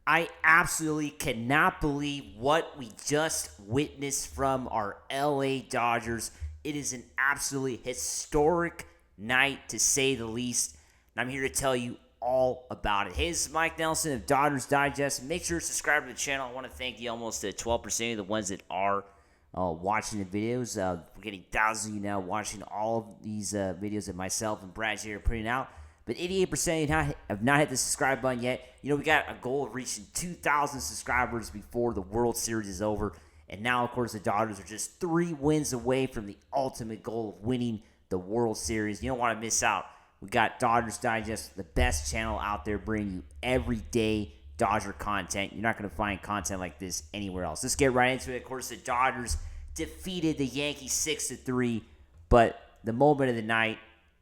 I absolutely cannot believe what we just witnessed from our LA Dodgers. It is an absolutely historic night, to say the least. And I'm here to tell you all about it. Hey, this is Mike Nelson of Dodgers Digest. Make sure to subscribe to the channel. I want to thank the almost 12% of the ones that are watching the videos. We're getting thousands of you now watching all of these videos that myself and Brad here are putting out. But 88% of you have not hit the subscribe button yet. You know, we got a goal of reaching 2,000 subscribers before the World Series is over. And now, of course, the Dodgers are just 3 wins away from the ultimate goal of winning the World Series. You don't want to miss out. We got Dodgers Digest, the best channel out there, bringing you everyday Dodger content. You're not going to find content like this anywhere else. Let's get right into it. Of course, the Dodgers defeated the Yankees 6-3. But the moment of the night,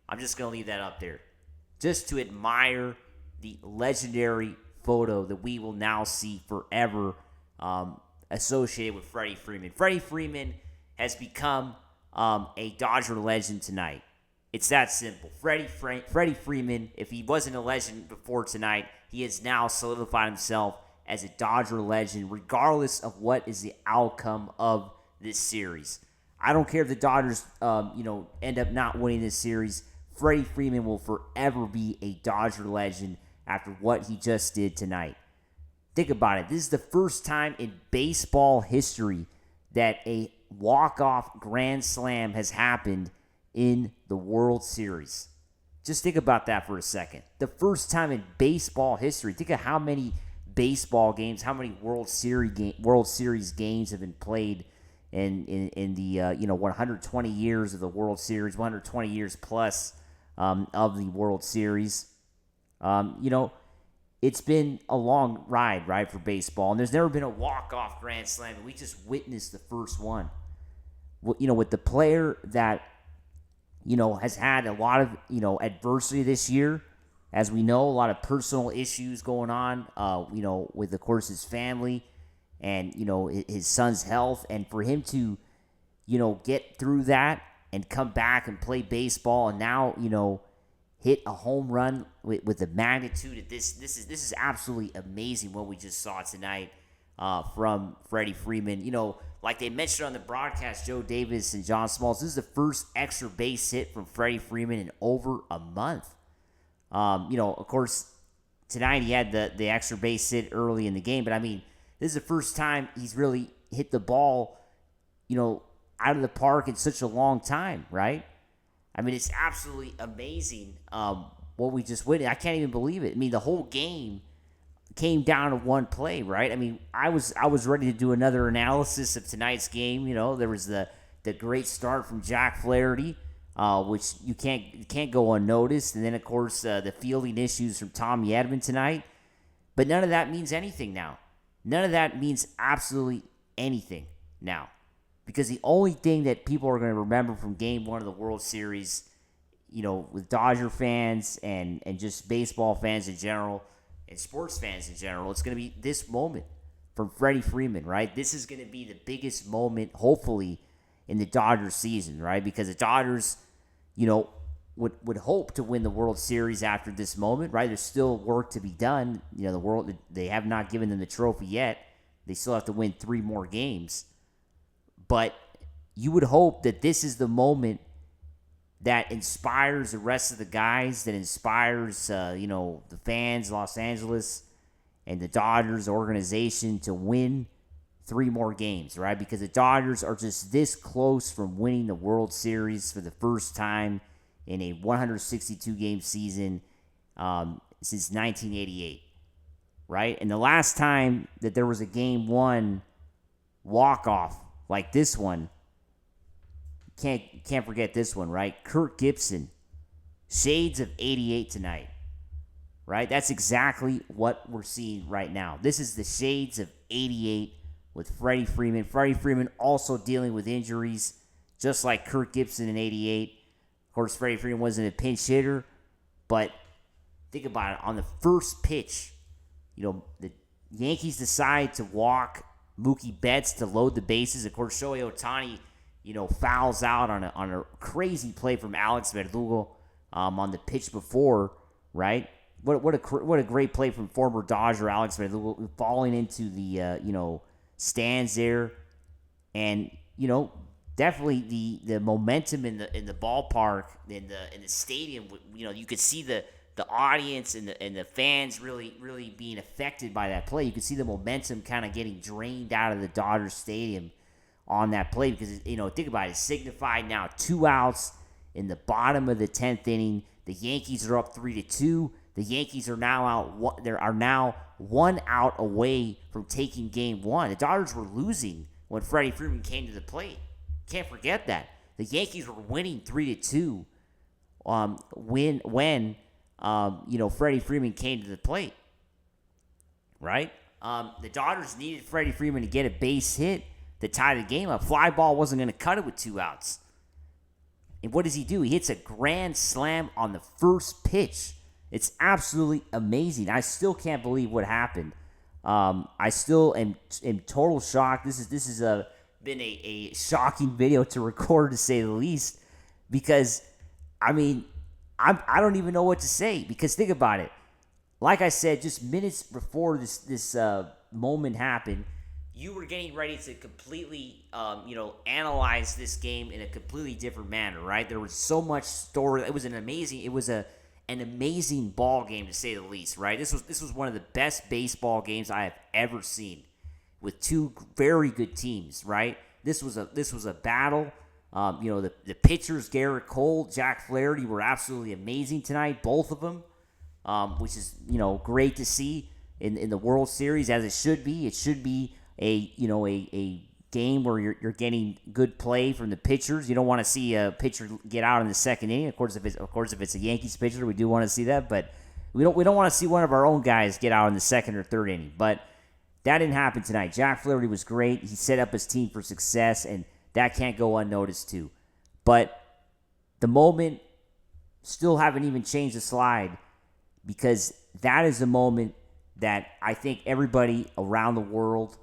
I'm just going to leave that up there, just to admire the legendary photo that we will now see forever associated with Freddie Freeman. Freddie Freeman has become a Dodger legend tonight. It's that simple. Freddie Freeman, if he wasn't a legend before tonight, he has now solidified himself as a Dodger legend, regardless of what is the outcome of this series. I don't care if the Dodgers end up not winning this series. Freddie Freeman will forever be a Dodger legend after what he just did tonight. Think about it. This is the first time in baseball history that a walk-off grand slam has happened in the World Series. Just think about that for a second. The first time in baseball history. Think of how many baseball games, how many World Series games have been played in the 120 years of the World Series, 120 years plus of the World Series. It's been a long ride, right, for baseball, and there's never been a walk-off grand slam, and we just witnessed the first one. With the player that, has had a lot of, adversity this year, as we know, a lot of personal issues going on, with, of course, his family and, his son's health, and for him to, get through that and come back and play baseball, and now, hit a home run with the magnitude of this. This is absolutely amazing what we just saw tonight from Freddie Freeman. Like they mentioned on the broadcast, Joe Davis and John Smalls, this is the first extra base hit from Freddie Freeman in over a month. Of course, tonight he had the extra base hit early in the game, but I mean, this is the first time he's really hit the ball, out of the park in such a long time, right? I mean, it's absolutely amazing what we just witnessed. I can't even believe it. I mean, the whole game came down to one play, right? I mean, I was ready to do another analysis of tonight's game. There was the great start from Jack Flaherty, which you can't go unnoticed, and then of course the fielding issues from Tommy Edman tonight. But none of that means anything now. None of that means absolutely anything now. Because the only thing that people are going to remember from Game 1 of the World Series, with Dodger fans and just baseball fans in general and sports fans in general, it's going to be this moment from Freddie Freeman, right? This is going to be the biggest moment, hopefully, in the Dodgers season, right? Because the Dodgers, would hope to win the World Series after this moment, right? There's still work to be done. They have not given them the trophy yet. They still have to win 3 more games. But you would hope that this is the moment that inspires the rest of the guys, that inspires, the fans, Los Angeles, and the Dodgers organization to win 3 more games, right? Because the Dodgers are just this close from winning the World Series for the first time in a 162-game season since 1988, right? And the last time that there was a Game 1 walk-off like this one, can't forget this one, right? Kirk Gibson, shades of 88 tonight, right? That's exactly what we're seeing right now. This is the shades of 88 with Freddie Freeman. Freddie Freeman also dealing with injuries, just like Kirk Gibson in 88. Of course, Freddie Freeman wasn't a pinch hitter, but think about it. On the first pitch, the Yankees decide to walk Mookie Betts to load the bases. Of course, Shohei Ohtani, fouls out on a crazy play from Alex Verdugo on the pitch before, right? what a great play from former Dodger Alex Smith, falling into the stands there, and definitely the momentum in the ballpark, in the stadium. You could see the audience and the fans really being affected by that play. You could see the momentum kind of getting drained out of the Dodger Stadium on that play, because think about it. It signified now 2 outs in the bottom of the 10th inning. The Yankees are up 3-2. The Yankees are now out. They are now 1 out away from taking Game 1. The Dodgers were losing when Freddie Freeman came to the plate. Can't forget that. The Yankees were winning 3-2 when Freddie Freeman came to the plate. Right? The Dodgers needed Freddie Freeman to get a base hit to tie the game up. Fly ball wasn't going to cut it with 2 outs. And what does he do? He hits a grand slam on the first pitch. It's absolutely amazing. I still can't believe what happened. I still am in total shock. This is been a shocking video to record, to say the least, because I don't even know what to say, because think about it. Like I said, just minutes before this moment happened, you were getting ready to completely, analyze this game in a completely different manner, right? There was so much story. It was an amazing ball game, to say the least, right? This was one of the best baseball games I have ever seen, with 2 very good teams, right? This was a battle. The pitchers, Garrett Cole, Jack Flaherty, were absolutely amazing tonight, both of them, which is great to see in the World Series, as it should be. It should be a game where you're getting good play from the pitchers. You don't want to see a pitcher get out in the second inning. Of course, if it's a Yankees pitcher, we do want to see that, but we don't want to see one of our own guys get out in the second or third inning. But that didn't happen tonight. Jack Flaherty was great. He set up his team for success, and that can't go unnoticed too. But the moment still haven't even changed the slide, because that is the moment that I think everybody around the world,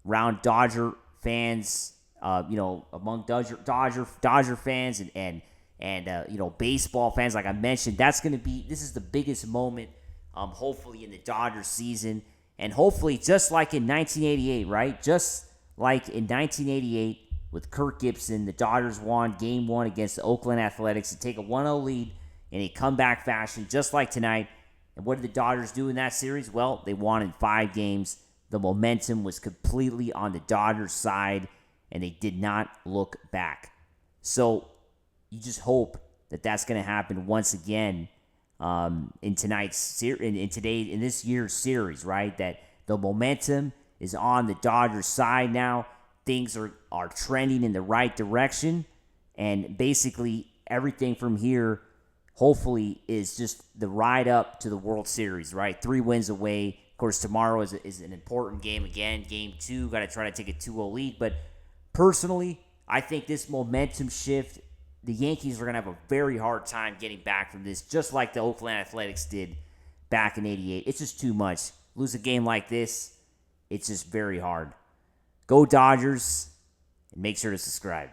around Dodger fans, among Dodger fans and baseball fans, like I mentioned, this is the biggest moment, hopefully in the Dodgers season, and hopefully just like in 1988, right? Just like in 1988 with Kirk Gibson, the Dodgers won Game 1 against the Oakland Athletics to take a 1-0 lead in a comeback fashion, just like tonight. And what did the Dodgers do in that series? Well, they won in 5 games. The momentum was completely on the Dodgers' side, and they did not look back. So you just hope that that's going to happen once again in this year's series, right? That the momentum is on the Dodgers' side now. Things are trending in the right direction, and basically everything from here, hopefully, is just the ride up to the World Series, right? 3 wins away. Of course, tomorrow is an important game again. Game 2, got to try to take a 2-0 lead. But personally, I think this momentum shift, the Yankees are going to have a very hard time getting back from this, just like the Oakland Athletics did back in 88. It's just too much. Lose a game like this, it's just very hard. Go Dodgers, and make sure to subscribe.